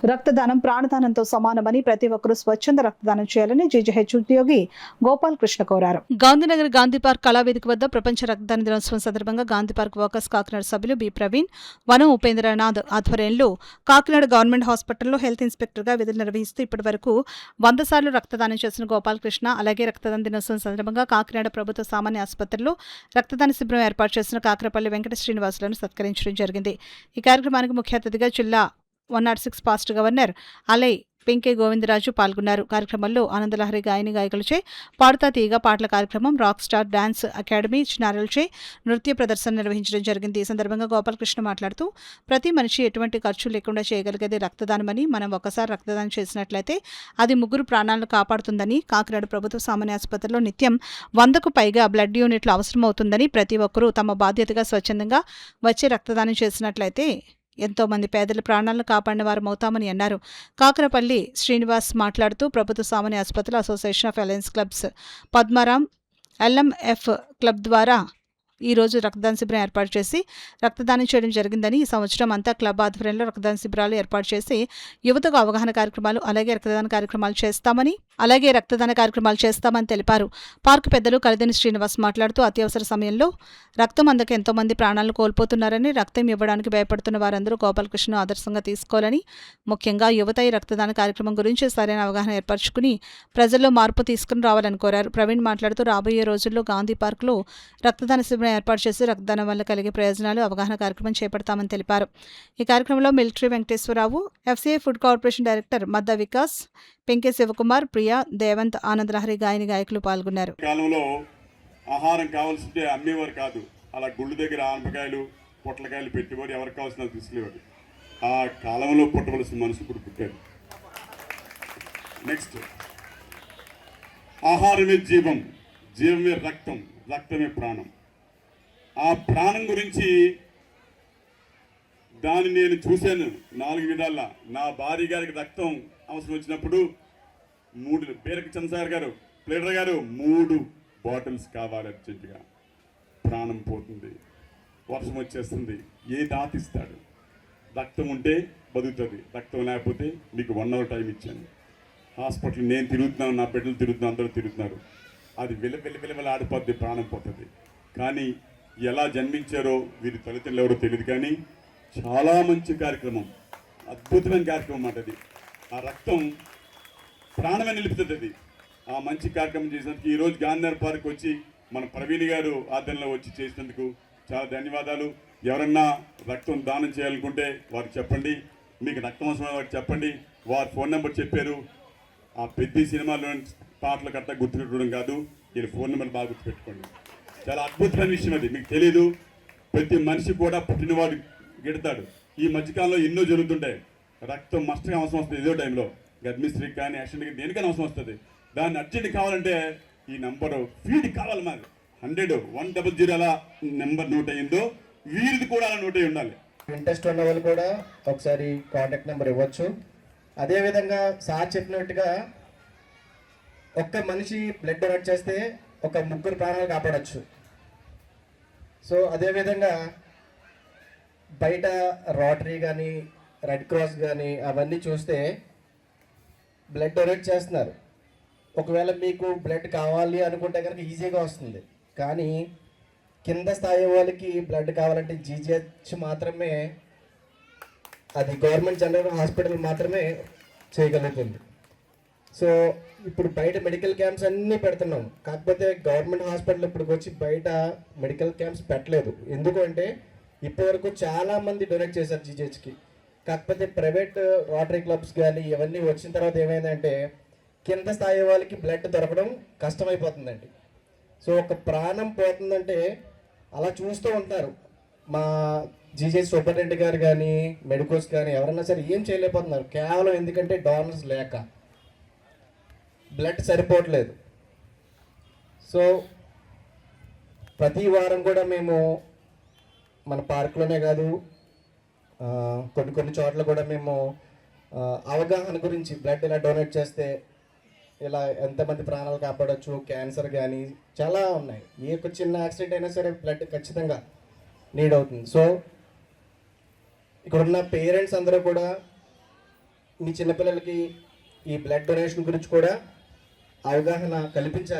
రక్తదానం ప్రాణదానంతో సమానమని ప్రతి ఒక్కరూ స్వచ్ఛంద రక్తదానం చేయాలని జీజీహెచ్ ఉద్యోగి గోపాల్ కృష్ణ కోరారు. గాంధీనగర్ గాంధీ పార్క్ కళావేదిక వద్ద ప్రపంచ రక్తదాన దినోత్సవం సందర్భంగా గాంధీ పార్క్ వర్కర్స్ కాకినాడ సభ్యులు బి ప్రవీణ్, వనం ఉపేంద్రనాథ్ ఆధ్వర్యంలో కాకినాడ గవర్నమెంట్ హాస్పిటల్లో హెల్త్ ఇన్స్పెక్టర్గా విధులు నిర్వహిస్తూ ఇప్పటి వరకు 100 సార్లు రక్తదానం చేసిన గోపాల్ కృష్ణ, అలాగే రక్తదాన దినోత్సవం సందర్భంగా కాకినాడ ప్రభుత్వ సామాన్య ఆసుపత్రిలో రక్తదాన శిబిరం ఏర్పాటు చేసిన కాకరపల్లి వెంకట శ్రీనివాసులను సత్కరించడం జరిగింది. ఈ కార్యక్రమానికి ముఖ్య అతిథిగా జిల్లా 106 పాస్ట్ గవర్నర్ అలై పెంకే గోవిందరాజు పాల్గొన్నారు. కార్యక్రమంలో ఆనందలహరి గాయని గాయకులచే పాడుతా తీయగా పాటల కార్యక్రమం, రాక్ స్టార్ డాన్స్ అకాడమీ చిన్నారులచే నృత్య ప్రదర్శన నిర్వహించడం జరిగింది. ఈ సందర్భంగా గోపాలకృష్ణ మాట్లాడుతూ ప్రతి మనిషి ఎటువంటి ఖర్చు లేకుండా చేయగలిగేది రక్తదానమని, మనం ఒకసారి రక్తదానం చేసినట్లయితే అది 3 ప్రాణాలను కాపాడుతుందని, కాకినాడ ప్రభుత్వ సామాన్య ఆసుపత్రిలో నిత్యం 100కు పైగా బ్లడ్ యూనిట్లు అవసరమవుతుందని, ప్రతి ఒక్కరూ తమ బాధ్యతగా స్వచ్ఛందంగా వచ్చి రక్తదానం చేసినట్లయితే ఎంతో మంది పేదల ప్రాణాలను కాపాడిన వారు అవుతామని అన్నారు. కాకరపల్లి శ్రీనివాస్ మాట్లాడుతూ ప్రభుత్వ సామాన్య ఆసుపత్రుల association of alliance clubs Padmaram LMF club ద్వారా ఈ రోజు రక్తదాన శిబిరం ఏర్పాటు చేసి రక్తదానం చేయడం జరిగిందని, ఈ సంవత్సరం అంతా క్లబ్ ఆధ్వర్యంలో రక్తదాన శిబిరాలు ఏర్పాటు చేసి యువతకు అవగాహన కార్యక్రమాలు అలాగే రక్తదాన కార్యక్రమాలు చేస్తామని తెలిపారు. పార్క్ పెద్దలు కలిదని శ్రీనివాస్ మాట్లాడుతూ అత్యవసర సమయంలో రక్తం అందక ఎంతో మంది ప్రాణాలను కోల్పోతున్నారని, రక్తం ఇవ్వడానికి భయపడుతున్న వారందరూ గోపాలకృష్ణ ఆదర్శంగా తీసుకోవాలని, ముఖ్యంగా యువత ఈ రక్తదాన కార్యక్రమం గురించి సరైన అవగాహన ఏర్పరచుకుని ప్రజల్లో మార్పు తీసుకుని రావాలని కోరారు. ప్రవీణ్ మాట్లాడుతూ రాబోయే రోజుల్లో గాంధీ పార్క్లో రక్తదాన శిబిరం ఏర్పాటు చేసి రక్తదానం వల్ల కలిగే ప్రయోజనాలు అవగాహన కార్యక్రమం చేపడతామని తెలిపారు. ఈ కార్యక్రమంలో military Venkateswararao, FCI food corporation director Madda Vikas, Penke Shivakumar, Priya, Devanth, Anandalahari గాయని గాయకులు పాల్గొన్నారు. కాలంలో ఆహారం కావాల్సింటే అమ్మేవారు కాదు, అలా గుళ్ళు దగ్గర ఆనపకాయలు పొట్లకాయలు పెట్టేవారు, ఎవరికి కావాల్సిన తీసుకునేవారు. ఆ కాలంలో పుట్టవలసిన మనసు ఇప్పుడు పుట్టారు. నెక్స్ట్, ఆహారమే జీవం, జీవమే రక్తం, రక్తమే ప్రాణం. ఆ ప్రాణం గురించి దాన్ని నేను చూశాను 4 విధాల. నా భార్య గారికి రక్తం అవసరం వచ్చినప్పుడు 3 పేరక చంద్రసాగర్ గారు ప్లేడర్ గారు 3 బాటిల్స్ కావాలి అర్జెంటుగా. ప్రాణం పోతుంది, వర్షం వచ్చేస్తుంది, ఏ దాతిస్తాడు? రక్తం ఉంటే బతుకుతుంది, రక్తం లేకపోతే మీకు 1 అవర్ టైం ఇచ్చాను. హాస్పిటల్ నేను తిరుగుతున్నాను, నా బిడ్డలు తిరుగుతున్నాను, అందరూ తిరుగుతున్నారు. అది విలవిల ఆడిపోద్ది, ప్రాణం పోతుంది. కానీ ఎలా జన్మించారో వీరి తల్లిదండ్రులు ఎవరో తెలియదు. కానీ చాలా మంచి కార్యక్రమం, అద్భుతమైన కార్యక్రమం అన్నమాట అది. ఆ రక్తం ప్రాణమే నిలుపుతుంది. అది ఆ మంచి కార్యక్రమం చేసినందుకు ఈరోజు గాంధీ పార్క్ వచ్చి మన ప్రవీణ్ గారు ఆధ్వర్యంలో వచ్చి చేసినందుకు చాలా ధన్యవాదాలు. ఎవరన్నా రక్తం దానం చేయాలనుకుంటే వారికి చెప్పండి, మీకు రక్తం అవసరం వారికి చెప్పండి. వారి ఫోన్ నెంబర్ చెప్పారు. ఆ పెద్ద సినిమాలో పాటలు కట్ట గుర్తుపెట్టుకోవడం కాదు, వీళ్ళ ఫోన్ నెంబర్ బాగా గుర్తుపెట్టుకోండి. చాలా అద్భుతమైన విషయం అది. మీకు తెలియదు, ప్రతి మనిషి కూడా పుట్టినవాడు గిడతాడు. ఈ మధ్యకాలంలో ఎన్నో జరుగుతుంటాయి. రక్తం మస్ట్గా అవసరం వస్తుంది ఏదో టైంలో, గర్భిణీస్త్రీకి కానీ యాక్సిడెంట్కి దేనికైనా అవసరం వస్తుంది. దాన్ని అర్జెంట్ కావాలంటే ఈ నెంబరు ఫీడ్ కావాలి. మరి 100-100 అలా నెంబర్ నోట్ అయ్యిందో వీరిది కూడా అలా నోట్ అయ్యి ఉండాలి. ఇంట్రెస్ట్ ఉన్న వాళ్ళు కూడా ఒకసారి కాంటాక్ట్ నెంబర్ ఇవ్వచ్చు. అదేవిధంగా సార్ చెప్పినట్టుగా ఒక్క మనిషి బ్లడ్ డొనేట్ చేస్తే ఒక 3 ప్రాణాలు కాపాడచ్చు. సో అదేవిధంగా బయట రోటరీ కానీ రెడ్ క్రాస్ కానీ అవన్నీ చూస్తే బ్లడ్ డొనేట్ చేస్తున్నారు. ఒకవేళ మీకు బ్లడ్ కావాలి అనుకుంటే కనుక ఈజీగా వస్తుంది. కానీ కింద స్థాయి వాళ్ళకి బ్లడ్ కావాలంటే జీజీహెచ్ మాత్రమే, అది గవర్నమెంట్ జనరల్ హాస్పిటల్ మాత్రమే చేయగలుగుతుంది. సో ఇప్పుడు బయట మెడికల్ క్యాంప్స్ అన్నీ పెడుతున్నాం. కాకపోతే గవర్నమెంట్ హాస్పిటల్ ఇప్పటికి వచ్చి బయట మెడికల్ క్యాంప్స్ పెట్టలేదు. ఎందుకంటే ఇప్పటివరకు చాలామంది డొనేట్ చేశారు జీజీహెచ్కి. కాకపోతే ప్రైవేట్ రోటరీ క్లబ్స్ కానీ ఇవన్నీ వచ్చిన తర్వాత ఏమైందంటే కింద స్థాయి వాళ్ళకి బ్లడ్ దొరకడం కష్టమైపోతుందండి. సో ఒక ప్రాణం పోతుందంటే అలా చూస్తూ ఉంటారు. మా జీజీహెచ్ సూపరింటెండెంట్ గారు కానీ మెడికోస్ కానీ ఎవరైనా సరే ఏం చేయలేకపోతున్నారు. కేవలం ఎందుకంటే డోనర్స్ లేక, బ్లడ్ సరిపోవట్లేదు. సో ప్రతి వారం కూడా మేము మన పార్కులోనే కాదు కొన్ని చోట్ల కూడా మేము అవగాహన గురించి బ్లడ్ ఇలా డొనేట్ చేస్తే ఇలా ఎంతమంది ప్రాణాలు కాపాడవచ్చు, క్యాన్సర్ కానీ చాలా ఉన్నాయి. ఏ ఒక చిన్న యాక్సిడెంట్ అయినా సరే బ్లడ్ ఖచ్చితంగా నీడ్ అవుతుంది. సో ఇక్కడున్న పేరెంట్స్ అందరూ కూడా మీ చిన్నపిల్లలకి ఈ బ్లడ్ డొనేషన్ గురించి కూడా అవగాహన కల్పించాలి.